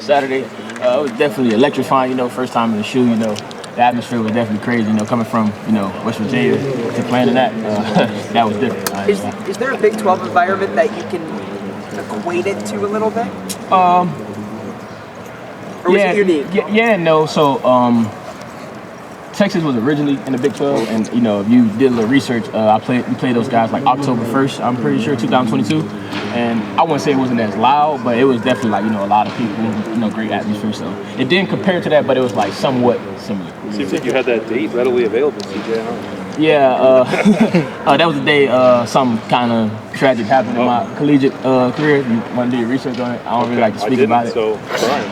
Saturday, it was definitely electrifying. First time in the shoe. The atmosphere was definitely crazy. Coming from West Virginia to playing in that, that was different. Is there a Big 12 environment that you can equate it to a little bit? Or was it unique? Yeah, no. So Texas was originally in the Big 12, and if you did a little research, we played those guys like October 1st. I'm pretty sure 2022, and I wouldn't say it wasn't as loud, but it was definitely like a lot of people, great atmosphere. So it didn't compare to that, but it was like somewhat similar. Seems like you had that date readily available, CJ. Yeah, that was the day something kind of tragic happened in my collegiate career. You want to do your research on it? I don't really like to speak about it. So,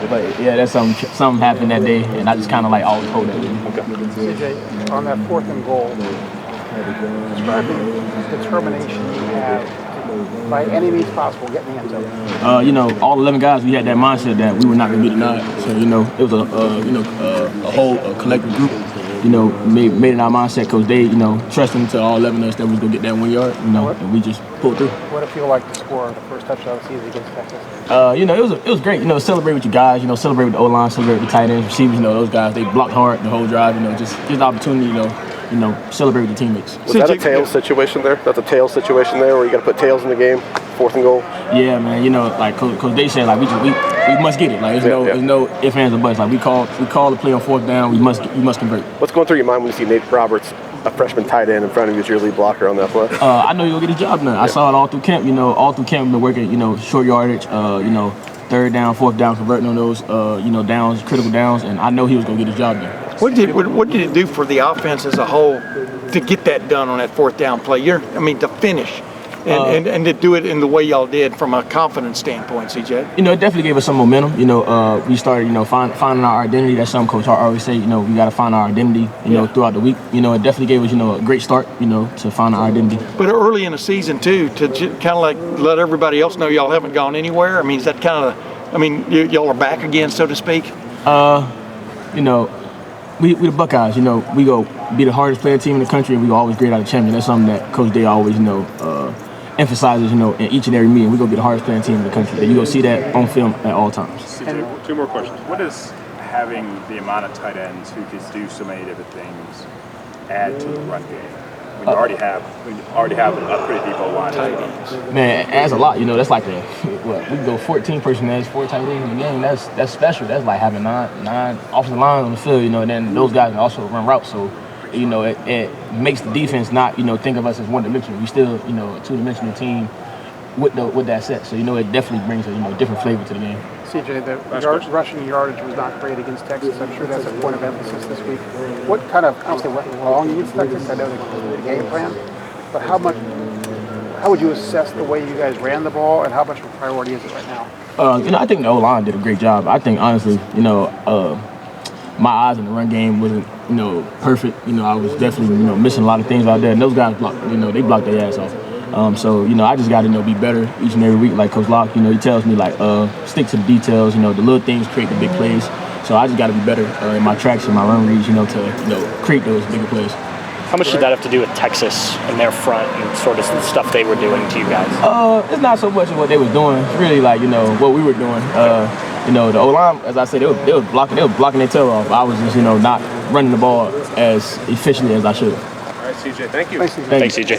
but yeah, that's something happened that day, and I just kind of like always hold that with me. Okay. CJ, on that 4th and goal, describe the determination you have by any means possible getting the end zone. All 11 guys, we had that mindset that we were not going to be denied. So it was a whole collective group. Made it our mindset. Coach Day, trusting to all 11 of us that we was gonna get that 1 yard. And we just pulled through. What did it feel like to score the first touchdown of the season against Texas? It was great. Celebrate with your guys. Celebrate with the O-line, celebrate with the tight ends, receivers. Those guys, they blocked hard the whole drive. Just the opportunity. Celebrate with your teammates. Was that a tails situation there? That's a tails situation there where you got to put tails in the game, 4th and goal. Yeah, man. Like Coach Day said, like we must get it. Like there's no ifs, ands, or buts. Like we call the play on 4th down. We must convert. What's going through your mind when you see Nate Roberts, a freshman tight end, in front of you as your lead blocker on that play? I know he'll get his job done. I saw it all through camp. All through camp we've been working. Short yardage. 3rd down, 4th down, converting on those. Downs, critical downs, and I know he was gonna get his job done. What did it do for the offense as a whole to get that done on that 4th down play? To finish. And to do it in the way y'all did from a confidence standpoint, CJ? It definitely gave us some momentum. We started, finding our identity. That's something Coach Hart always say, we got to find our identity, throughout the week. It definitely gave us, a great start, to find our identity. But early in the season, too, to kind of like let everybody else know y'all haven't gone anywhere. Is that kind of, y'all are back again, so to speak? We the Buckeyes, we go be the hardest playing team in the country, and we go always grade out a champion. That's something that Coach Day always, emphasizes, in each and every meeting. We go be the hardest playing team in the country. You go see that on film at all times. CJ, 2 more questions. What does having the amount of tight ends who can do so many different things add to the run game? When you already have a pretty deep O-line. Man, it adds a lot. That's like we can go 14 personnel, 4 tight ends in the game. That's special. That's like having nine offensive lines on the field. And then those guys can also run routes. So it makes the defense not think of us as one dimensional. We still a 2-dimensional team with that set. So it definitely brings a different flavor to the game. CJ, the rushing yardage was not great against Texas. I'm sure that's a point of emphasis this week. What kind of, I don't say went wrong against Texas, I know the game plan, but how would you assess the way you guys ran the ball, and how much of a priority is it right now? I think the O-line did a great job. I think honestly, my eyes in the run game wasn't, perfect. I was definitely, missing a lot of things out there, and those guys blocked, they blocked their ass off. So I just got to be better each and every week. Like Coach Locke, he tells me like stick to the details. The little things create the big plays. So I just got to be better in my tracks and my run reads. To create those bigger plays. How much did that have to do with Texas and their front and sort of the stuff they were doing to you guys? It's not so much of what they was doing. It's really like what we were doing. The O-line, as I said, they were blocking their tail off. I was just not running the ball as efficiently as I should. All right, CJ, thank you. Thanks, CJ. Thanks, CJ.